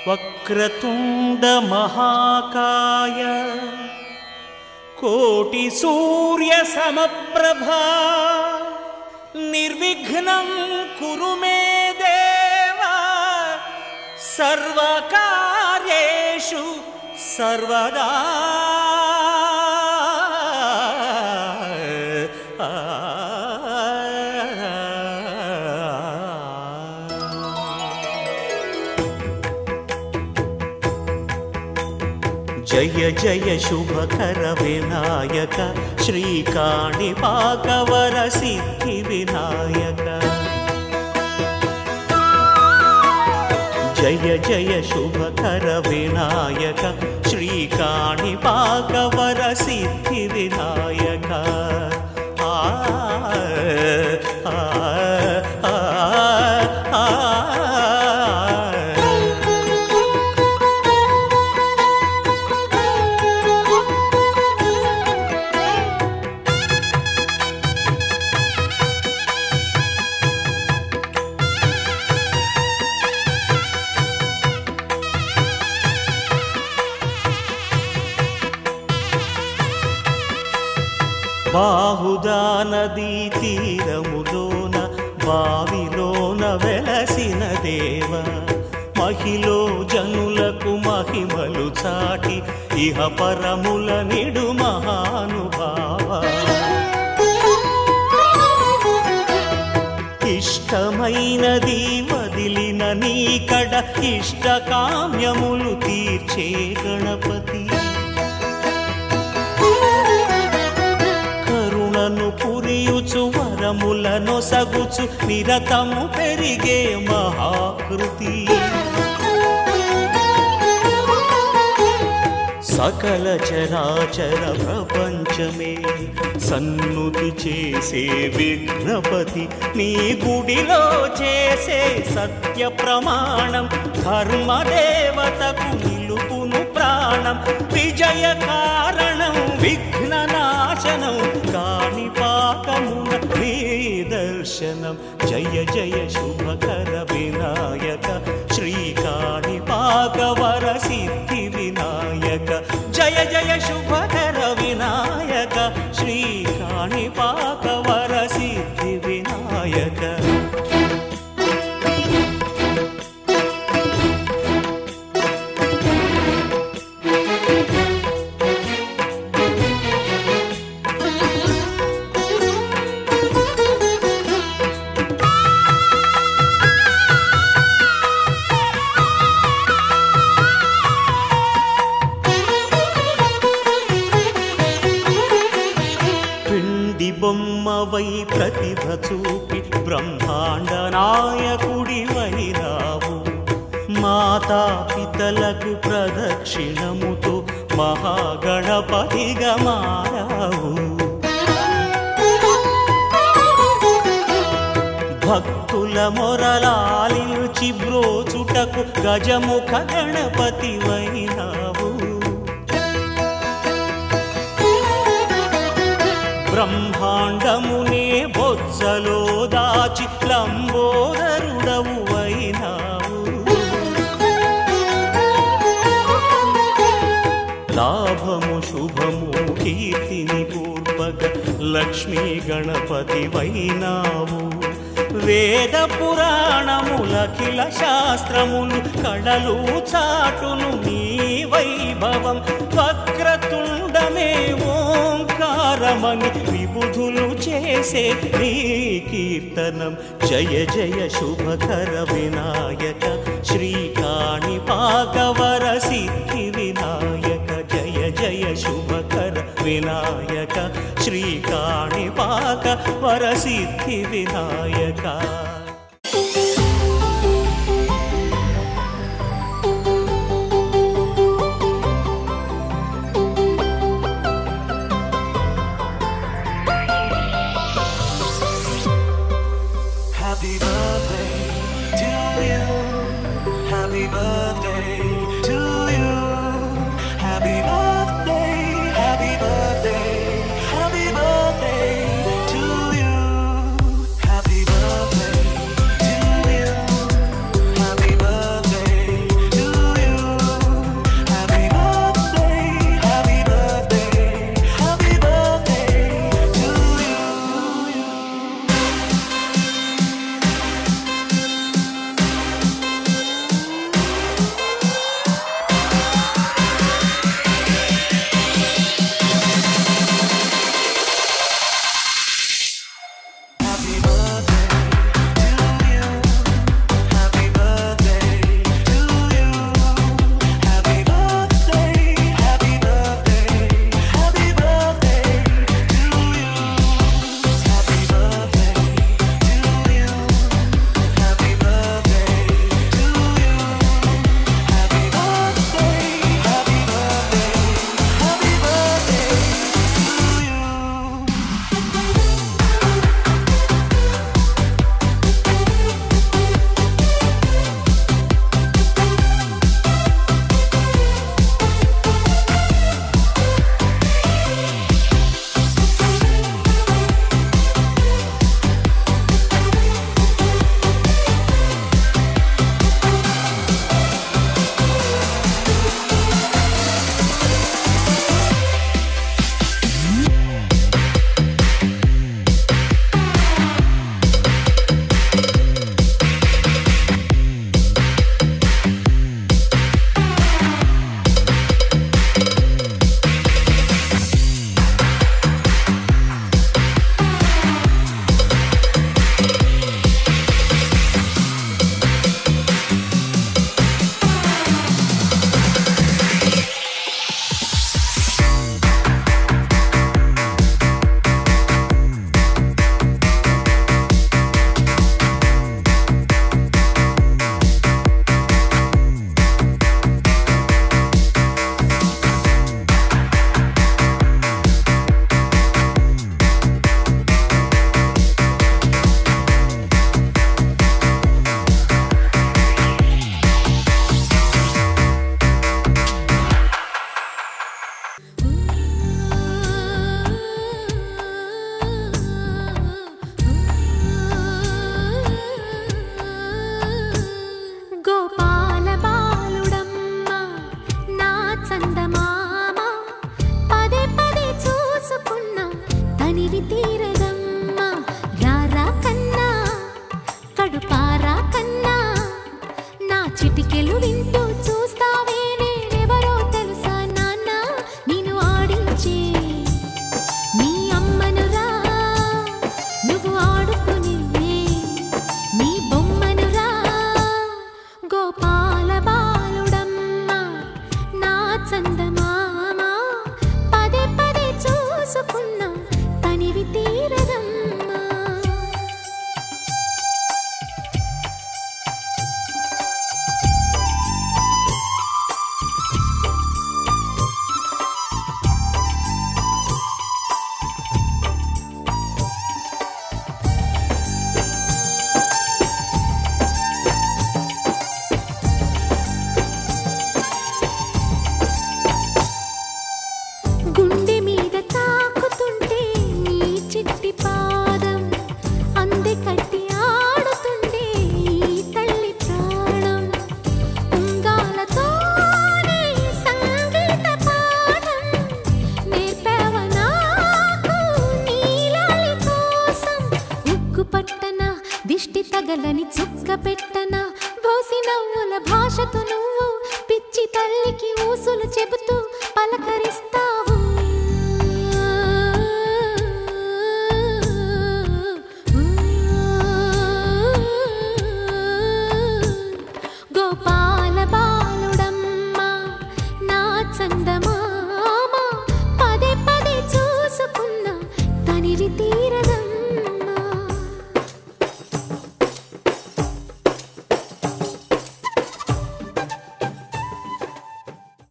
వక్రతుండ మహాకాయ కోటి సూర్య సమప్రభా నిర్విఘ్నం కురు మే దేవ సర్వకార్యేషు సర్వదా. జయ జయ శుభకర వినాయక శ్రీకాణిపాకవర సిద్ధి వినాయక. జయ జయ శుభకర వినాయక శ్రీకాణిపాకవర సిద్ధి వినాయక. ఆ బాహుదా నదీ తీరములోన బావిలోన వెలసిన దేవ మహిలో జనులకు మహిమలు చాటి ఇహ పరముల నిడు మహానుభావ. ఇష్టమైనది వదిలిన నీకడ ఇష్టకామ్యములు తీర్చే గణపతి. పురియుచు వరములను సగుచు నిరతము పెరిగే మహాకృతి. సకల చరాచర ప్రపంచమే సన్నుతి చేసే విఘ్నపతి. నీ గుడిలో చేసే సత్య ప్రమాణం ధర్మదేవతకు నిలుపును ప్రాణం. విజయ కారణం విఘ్న నాశనం కాణిపాకమున నీ దర్శనం. జయ జయ శుభకర వినాయక శ్రీకాణిపాకవర సిద్ధి వినాయక. జయ జయ శుభకర వినాయక శ్రీకాణిపాకవర సిద్ధి వినాయక. బొమ్మవై ప్రతిభ చూపి బ్రహ్మాండ నాయకుడి వైరావు. మాతా పితలకు ప్రదక్షిణముతో మహాగణపతిగా మారావు. భక్తుల మొరలాలించి బ్రోచుటకు గజముఖ గణపతి వైనావు. బ్రహ్మాండమునే బొజ్జలో దాచి లంబోదరుడవు అయినావు. లాభము శుభము కీర్తిని పూర్వక లక్ష్మీ గణపతి వైనావు. వేద పురాణములఖిల శాస్త్రములు కళలు చాటును నీ వైభవం. వక్రతుండమే ఓంకారమని విబుధులు చేసే నీ కీర్తనం. జయ జయ శుభకర వినాయక శ్రీకాణిపాకవర సిద్ధి వినాయక. జయ జయ శుభకర వినాయక శ్రీకాణిపాకవర సిద్ధి Vinayaka. Happy birthday to you. Happy birthday to you. Happy birthday, happy birthday, happy birthday to you. Happy birthday. తగలని చుక్క పెట్టనా బోసి నవ్వుల భాషతో నువ్వు పిచ్చి తల్లికి ఊసులు చెబుతూ పలకరిస్తావు గోపాల బాలుడమ్మ నా చందమామ పదే పదే చూసుకున్నా తనివి తీరదమ్మా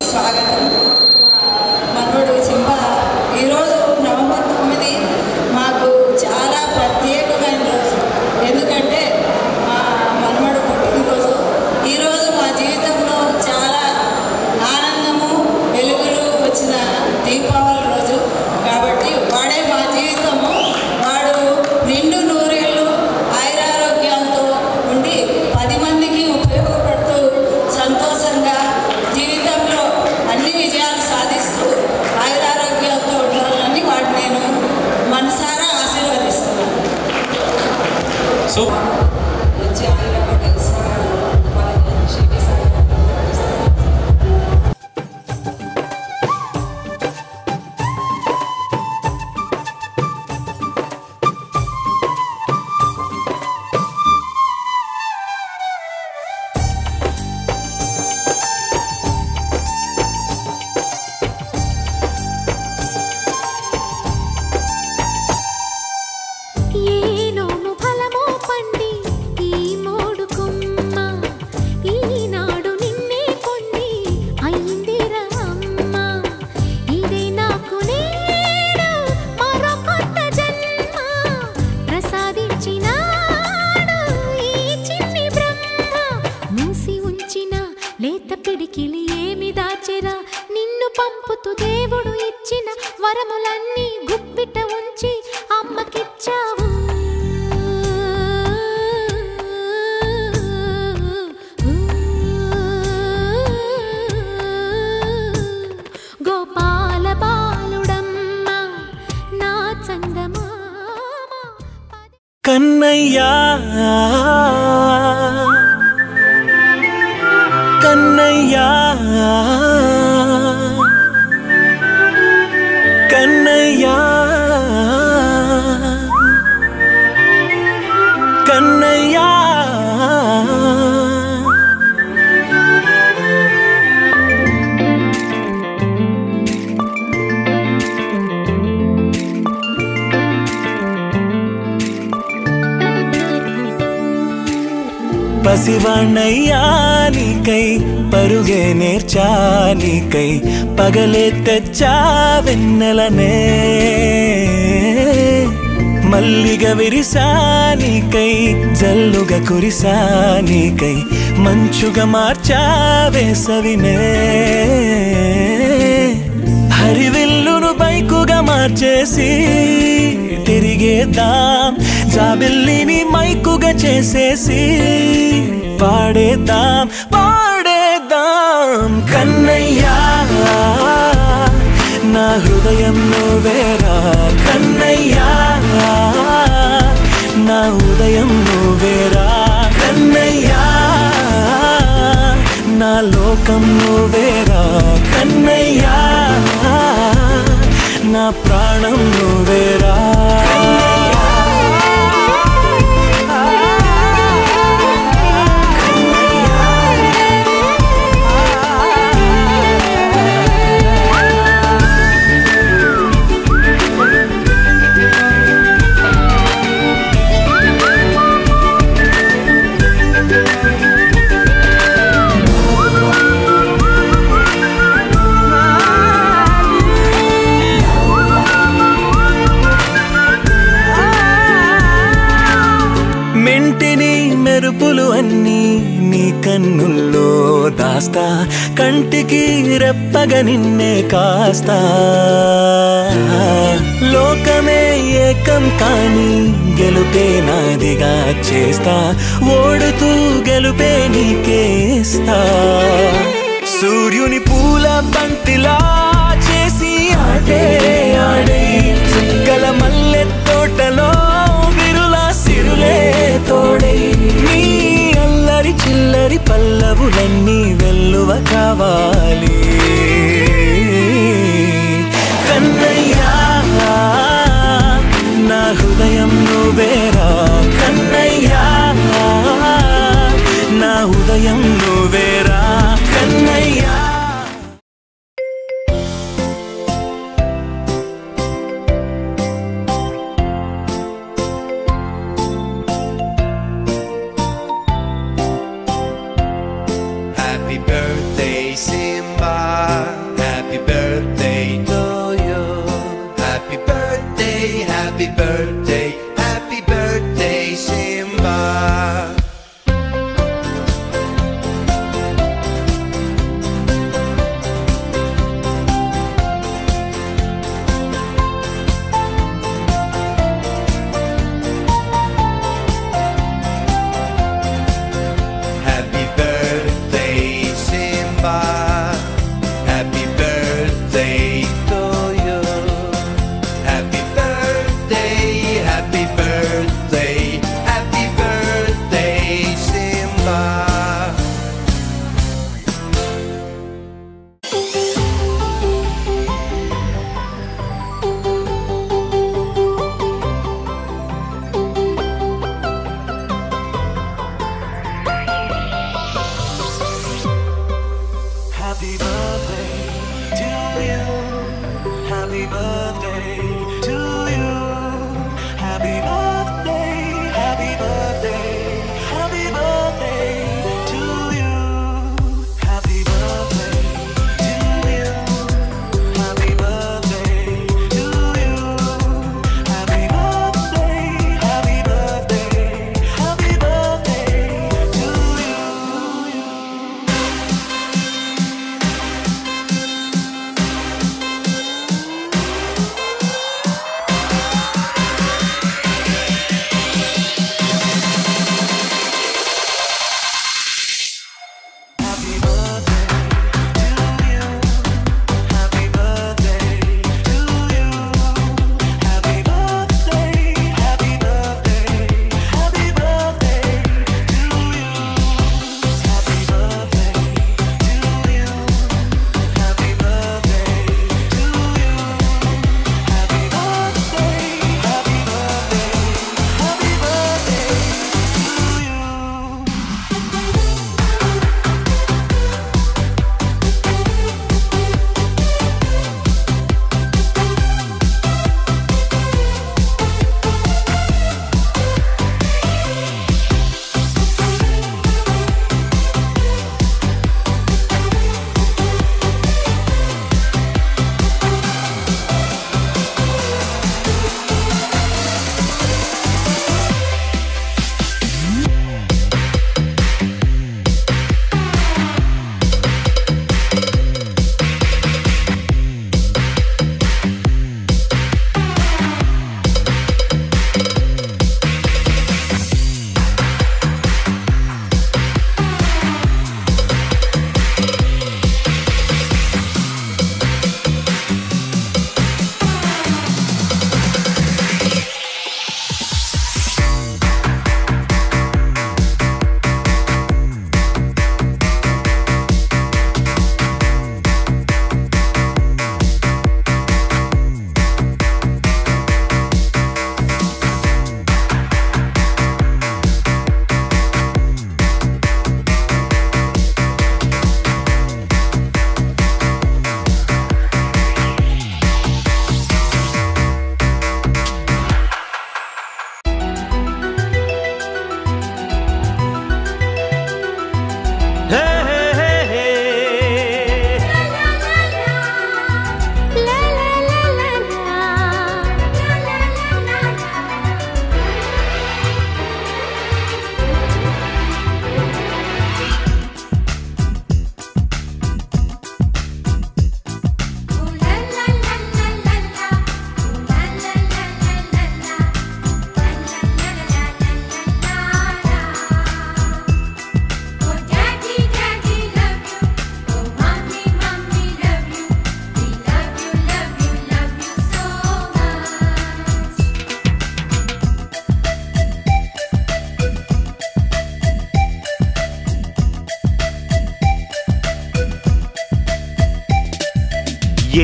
స్వాగతం మనోడు సింహ ఈరోజు నవంబర్ 9 మాకు చాలా ప్రత్యేకమైన రోజు ఎందుకంటే మా మనవడు పుట్టినరోజు ఈరోజు మా జీవితంలో చాలా ఆనందము వెలుగులు వచ్చిన దీపావళి రోజు కాబట్టి వాడే మా జీవితము వాడు నిండు నూరేళ్ళు ఆయురారోగ్యాలతో ఉండి 10 మందికి ఉపయోగపడుతూ సంతోషంగా జీవితంలో అన్ని విజయాలు సాధిస్తూ ఆయురారోగ్యాలతో ఉండాలని వాడు నేను మనసారా ఆశీర్వదిస్తున్నాను. మంచి ఆయురారోగ్యాలు ఏ నోము ఫలమో పండి ఈ మోడు కొమ్మ ఈనాడు నిన్నే కొండి అయిందిరా అమ్మ ఇదే నాకు నేడు మరో కొత్త జన్మ ప్రసాదించినాడు ఈ చిన్ని బ్రహ్మ మూసి ఉంచిన లేత పిడికిలి ఏమి దాచెరా నిన్ను పంపుతూ దేవుడు ఇచ్చిన వరములన్నీ గుప్పిట ఉంచి అమ్మకిచ్చావు గోపాల బాలుడమ్మ నా చందమామ కన్నయ్యా కన్నయ్యా కన్నయ్యా కన్నయ్యా పసివాణ్ణయ్యా నీకై పరుగే నేర్చా నీకై పగలే తెచ్చా వెన్నెలనే మల్లిగ విరిసా నీకై జల్లుగా కురిసా నీకై మంచుగా మార్చా వేసవినే హరివిల్లును బైకుగా మార్చేసి తిరిగేద్దాం జాబిల్లిని మైకుగా చేసేసి పాడేద్దాం పాడేద్దాం కన్నయ్యా నా హృదయం నువ్వేరా కన్నయ్యా నా ఉదయం నువ్వేరా కన్నయ్యా నా లోకం నువ్వేరా కన్నయ్యా నా ప్రాణం నువ్వేరా మెంటిని మెరుపులు అన్నీ నీ కన్నుల్లో దాస్తా కంటికి రెప్పగా నిన్నే కాస్తా లోకమే ఏకం కాని గెలుపే నాదిగా చేస్తా ఓడుతూ గెలుపే నీకేస్తా సూర్యుని పూల బంతిలా చేసి ఆడే ఆడే చుక్కల మల్లె తోటలో విరుల సిరులే తోడే happy birthday, happy birthday, Simba.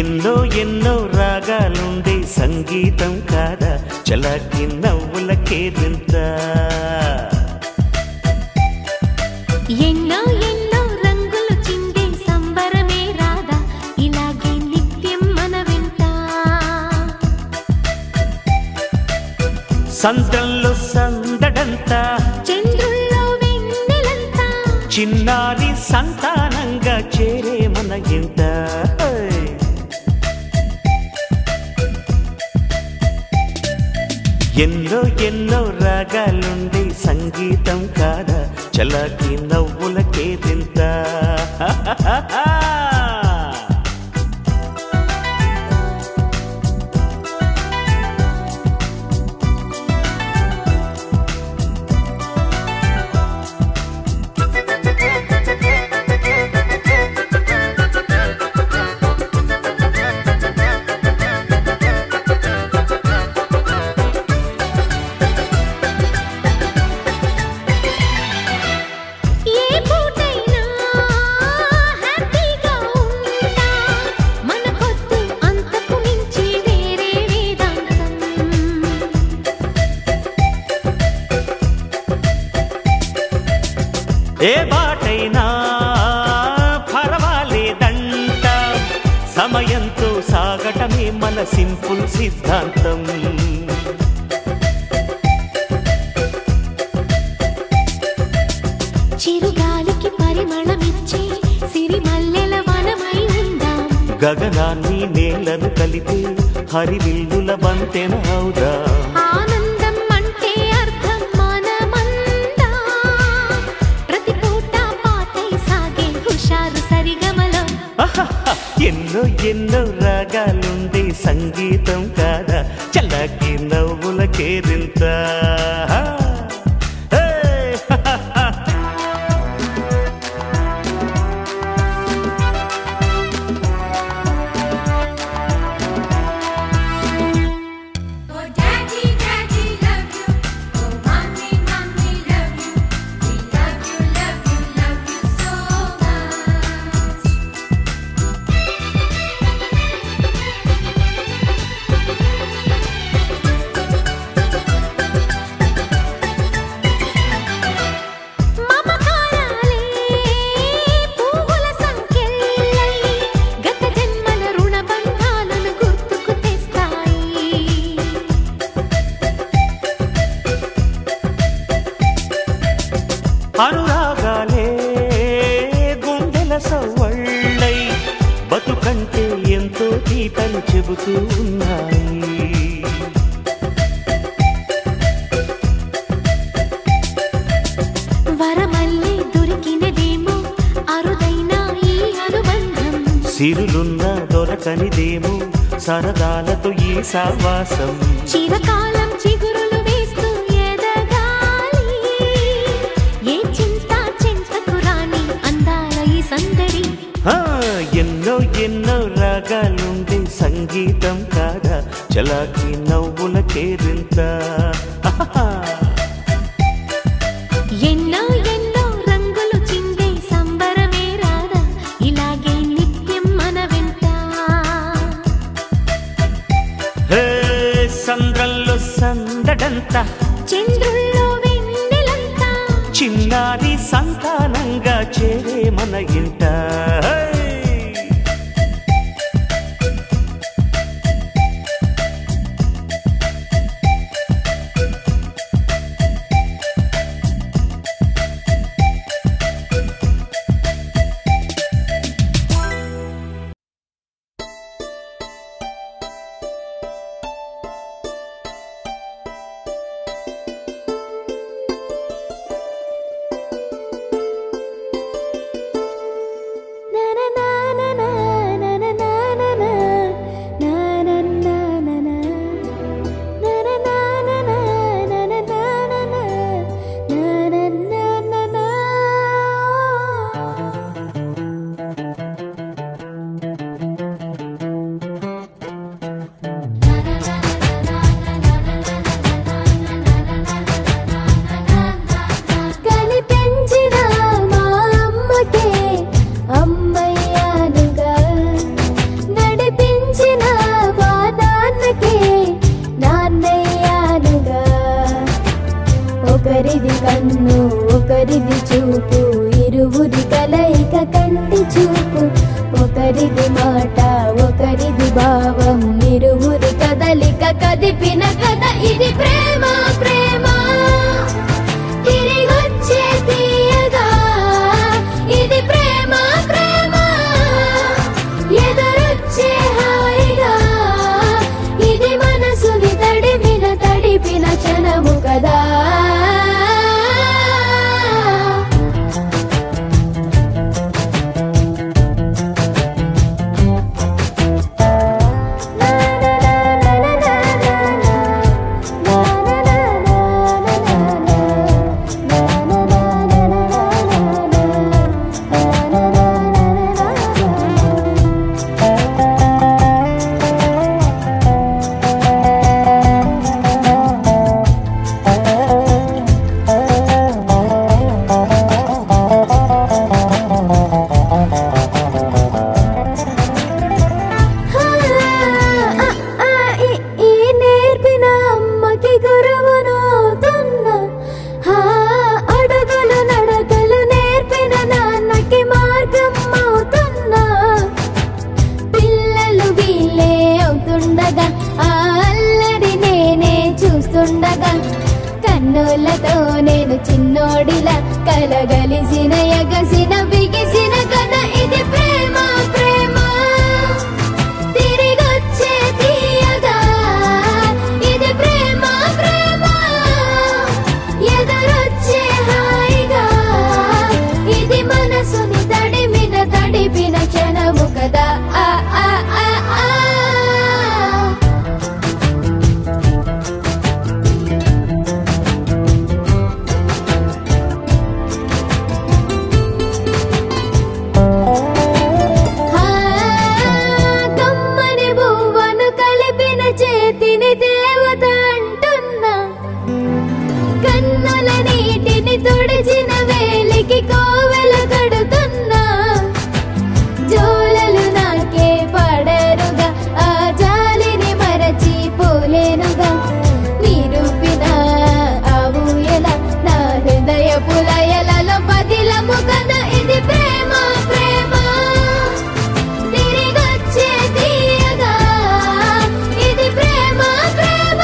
ఎన్నో ఎన్నో రాగాలుండే సంగీతం కాదా చలాకి నవ్వులకేదింత ఎన్నో ఎన్నో రంగులు చిందే సంబరమే రాదా ఇలాగే నిత్యం మన వింట సంద్రంలో సందడంతా చంద్రుల్లో వెన్నెలంతా చిన్నారి సంతానంగా చేరే మన ఇంత ఎన్నో ఎన్నో రాగాలుండే సంగీతం కాదా చలాకి నవ్వులకే తింత ఏ బాటైనా పర్వాలేదంట సమయంతో సాగటమే మన సింపుల్ సిద్ధాంతం చిరుగాలికి పరిమళమిచ్చే సిరిమల్లెల వనమై ఉందాం గగనాన్ని నేలను కలిపే హరివిల్లుల బంతెన అవుదాం ఆనందం అంటే అర్థం మనమందా ప్రతి పూట పాటై సాగే హుషారు సరిగమలో ఎన్నో ఎన్నో రాగాలుండే సంగీతం కాదా చల్లకి నవ్వులకేరింత అనురాగాలే గుండెల సవ్వళ్ళై బతుకంటే ఎంతో తీటని చెబుతూ ఉన్నాయి వరమల్లే దొరికినదేమో అరుదైన ఈ అనుబంధం సిరులున్న దొరకనిదేమో సరదాలతో ఈ సావాసం చిరకాలం చిగురులు వేస్తూ ఎదగాలి ఏ చింత చింతకు రాని అందాల ఈ సందడి ఎన్నో ఎన్నో రాగాలుండే సంగీతం కాదా చలాకి నవ్వులకేరింత ఎన్నో ఎన్నో రంగులు చిందే సంబరమే రాదా ఇలాగే నిత్యం మన వెంట సంద్రంలో సందడంత చంద్రుల్లో వెన్నెలంతా చిన్నారి సంతానంగా చేరే మన ఇంట ఒకరిది కన్ను ఒకరిది చూపు ఇరువురి కలయిక కంటి చూపు ఒకరిది మాట ఒకరిది భావం ఇరువురి కదలిక కదిపిన కథ ఇది ప్రేమ ప్రేమ తిరిగొచ్చే తీయగా ఇది ప్రేమ ప్రేమ ఎదురొచ్చే హాయిగా ఇది మనసుని తడిపిన క్షణము కదా. కన్నులతో నేను చిన్నోడిలా కలగలిసిన ఎగసిన బిగిసిన కథ ఇది ప్రేమ ప్రేమ తిరిగొచ్చే తీయగా ఇది ప్రేమ ప్రేమ ఎదురొచ్చే హాయిగా ఇది మనసుని తడిపిన క్షణము కదా. ఆ ఆ ఆ ఆ దేవత అంటున్నా కన్నుల నీటిని తుడిచిన వేలికి కోవెల కడుతున్నా జోలలు నాకే పడరుగా ఆ జాలిని మరచి పోలేనుగా నిరూపిన ఆ ఊయల నా హృదయ పులయలలో పదిలము కదా ఇది ప్రేమ ప్రేమ తిరిగొచ్చే తీయగా ఇది ప్రేమ ప్రేమ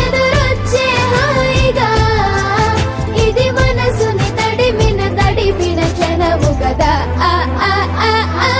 ఎదురొచ్చే హాయిగా ఇది మనసుని తడిపిన క్షణము కదా. ఆ ఆ ఆ ఆ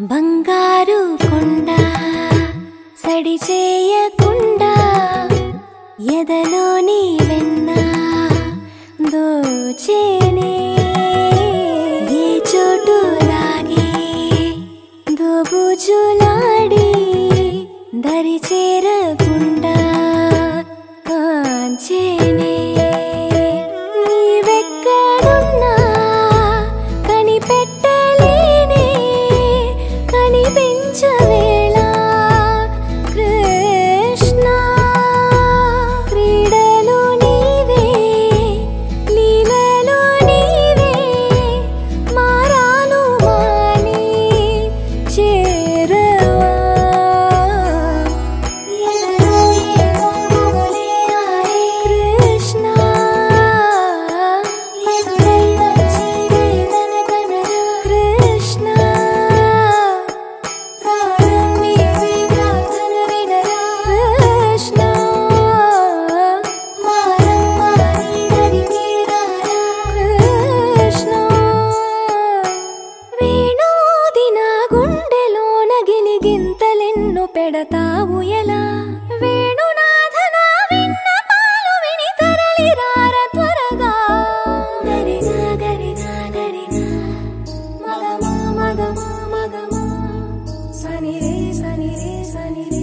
బంగారు కొండ సడి చేయకుండా ఎదలోని వెన్న దోచేనే ఏ చోటు లాగే దోబుజులాడి దరి చేరకుండా కాంచేనే నీవెక్కడున్నా కనిపెట్టలేనే కనిపించవేళ కృష్ణ క్రీడలు నీవే లీలలు నీవే మారాను మాని చేరవా కృష్ణ కృష్ణ పెడతావు ఎలా వేణునాథన విన్న పాలు విని తరలిరార త్వరగా గరిగా గరిగా గరిగా మగమా మగమా మగమా సని రే సని రే సని రే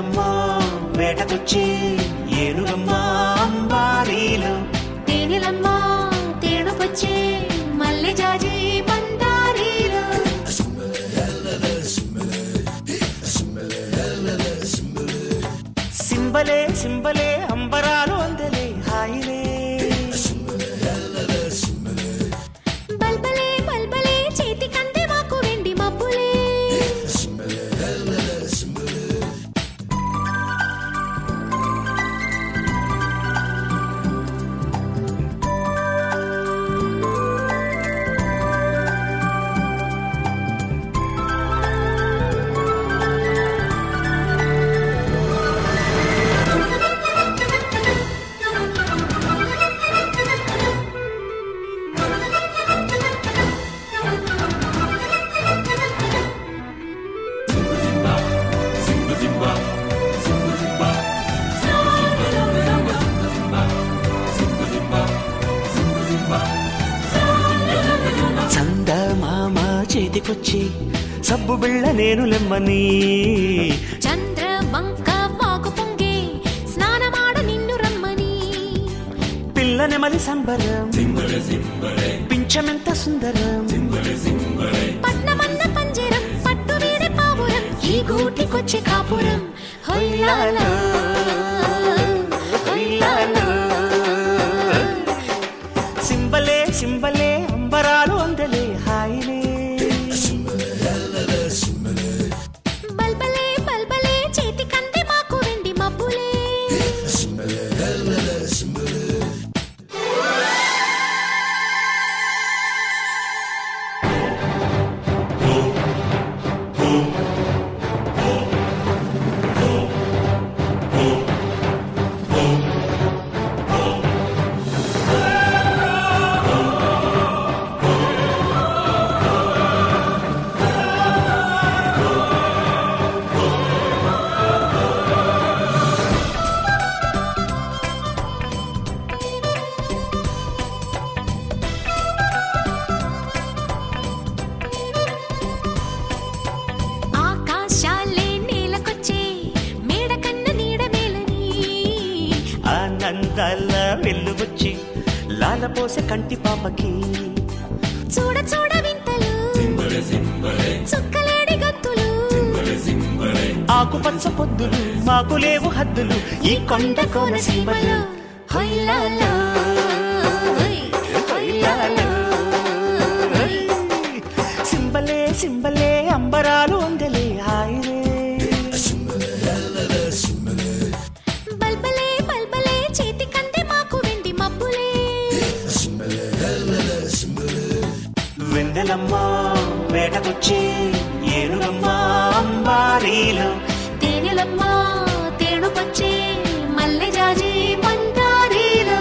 వెన్నెలమ్మ వేటకొచ్చి ఏనుగమ్మ అంబారీలు తేనెలమ్మ తేడుకొచ్చే మల్లె జాజి బండారీలు సింబలే సింబలే అంబరాలు అందలే హాయిలే బల్బలే బల్బలే చేతి కందే మాకు వెండి మబ్బులే చందమామ చేతికొచ్చి సబ్బు బిళ్ళ నేను లెమ్మని చంద్ర వంక వాకు పొంగే స్నానమాడ నిన్ను రమ్మని పిల్ల నెమలి సంబరం పింఛమెంత సుందరం పట్నమన్న పంజరం పట్టు వీడి పావురం ఈ గూటికొచ్చే కాపురం హొయ్యాలో హొయ్యాలో సింబలే సింబలే అంబరాలు అందలే హాయిలే బల్బలే బల్బలే చేతి కంది మాకు వెండి మబ్బులే ఆకాశాలే నేలకొచ్చే మేడ కన్న నీడ మేలని ఆనందాల వెల్లువచ్చి లాలపోసే కంటి పాపకి చూడ చూడ వింతలు చుక్కలేడి గంతులు ఆకుపచ్చ పొద్దులు మాకు లేవు హద్దులు ఈ కొండ కోన సీమలో హొయ్యాలో హొయ్యాలో. సింబలే సింబలే అంబరాలు అందలే హాయిలే బల్బలే బల్బలే చేతి కంది మాకు వెండి మబ్బులే వెన్నెలమ్మ వేటకొచ్చి ఏనుగమ్మ అంబారీలు తేనెలమ్మ తేడుకొచ్చే మల్లె జాజి బండారీలు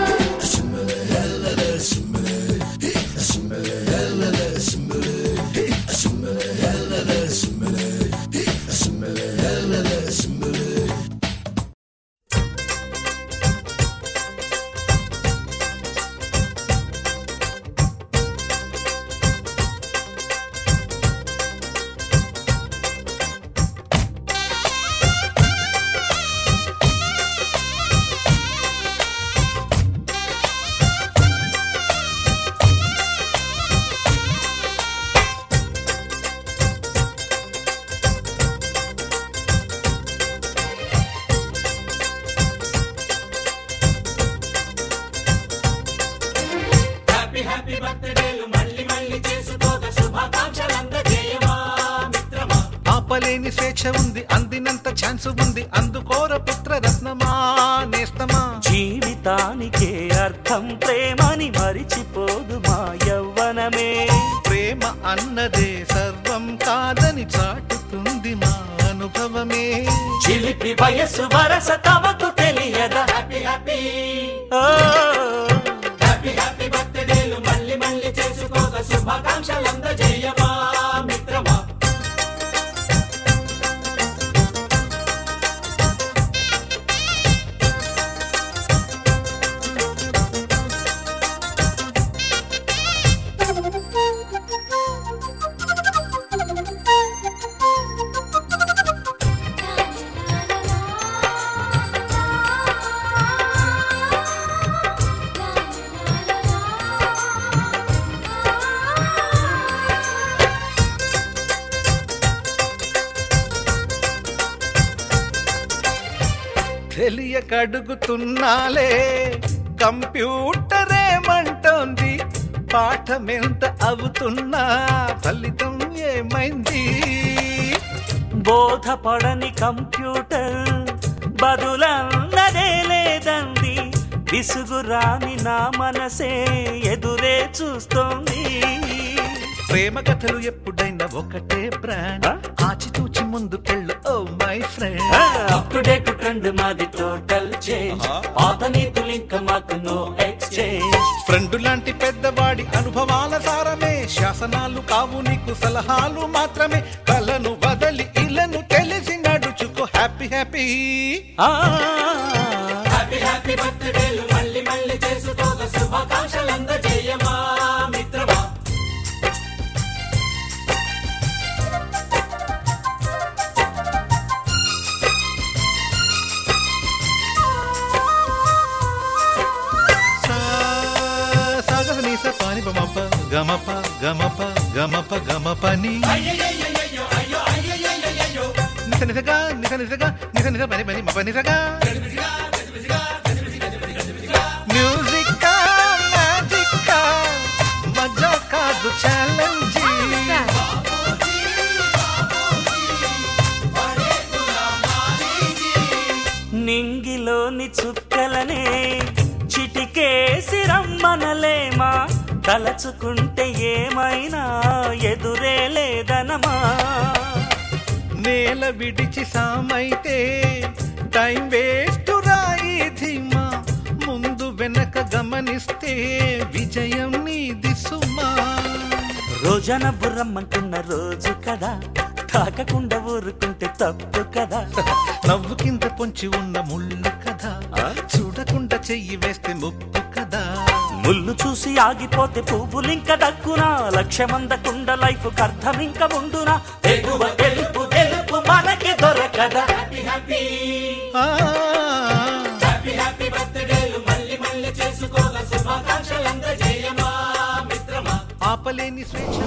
ఆపలేని స్వేచ్ఛ ఉంది అందినంత ఛాన్స్ ఉంది అందుకోర పుత్ర రత్నమా నేస్తమా జీవితానికే అర్థం ప్రేమని మరిచిపోదు మా యవ్వనమే ప్రేమ అన్నదే సర్వం కాదని చాటుతుంది మా అనుభవమే చిలిపి వయసు వరస తమకు తెలియదా హ్యాపీ హ్యాపీ హ్యాపీ హ్యాపీ బర్త్డేలు మళ్ళీ మళ్ళీ చేసుకోక శుభాకాంక్షలందజేయమా మిత్రమా తెలియక అడుగుతున్నాలే కంప్యూటర్ ఏమంటోంది పాఠమెంత అవుతున్నా ఫలితం ఏమైంది బోధపడని కంప్యూటర్ బదులన్నదే లేదండి విసుగురాని నా మనసే ఎదురే చూస్తోంది ప్రేమ కథలు ఎప్పుడైనా ఒకటే బ్రాండ్ ఆచితూచి ముందుకెళ్ళు oh my friend up to date trend మాది టోటల్ చేంజ్ పాత నీతులు ఇంకా మాకు నో ఎక్స్చేంజ్ ఫ్రెండ్ లాంటి పెద్దవాడి అనుభవాల సారమే శాసనాలు కావు నీకు సలహాలు మాత్రమే కలను వదలి ఇలను తెలిసి నడుచుకో హ్యాపీ హ్యాపీ హ్యాపీ హ్యాపీ బర్త్డేలు మళ్ళీ మళ్ళీ చేసుకోగా శుభాకాంక్షలు అందజేయమా మిత్రమా పాని బమప గమప గమప గమప గమపని నిస నిసగా నిస నిసగా నిస నిస పని పని మప నిసగా మ్యూజిక్ మ్యాజిక్ మజా కాదు ఛాలెంజ్ నింగిలోని చుక్కలనే చిటికేసి రమ్మనలేమా తలచుకుంటే ఏమైనా ఎదురే లేదనమా నేల విడిచి సామైతే టైం వేస్ట్ రాయి ధీమా ముందు వెనక గమనిస్తే విజయం నీది సుమా రోజన బుర్రమ్మంటున్న రోజు కదా తాకకుండా ఊరుకుంటే తప్పు కదా నవ్వు కింద పొంచి ఉన్న ముళ్ళు కదా చూడకుండా చెయ్యి వేస్తే ముప్పు కదా ముళ్ళు చూసి ఆగిపోతే పువ్వులింక దక్కునా లక్ష్యమందకుండా లైఫ్ అర్థం ఇంకా ఉండునా ఎగువ గెలుపు గెలుపు మనకి దొరకదా హ్యాపీ హ్యాపీ హ్యాపీ హ్యాపీ బర్త్డేలు మళ్ళీ మళ్ళీ చేసుకోగా శుభాకాంక్షలు అందజేయమా మిత్రమా ఆపలేని స్వేచ్ఛ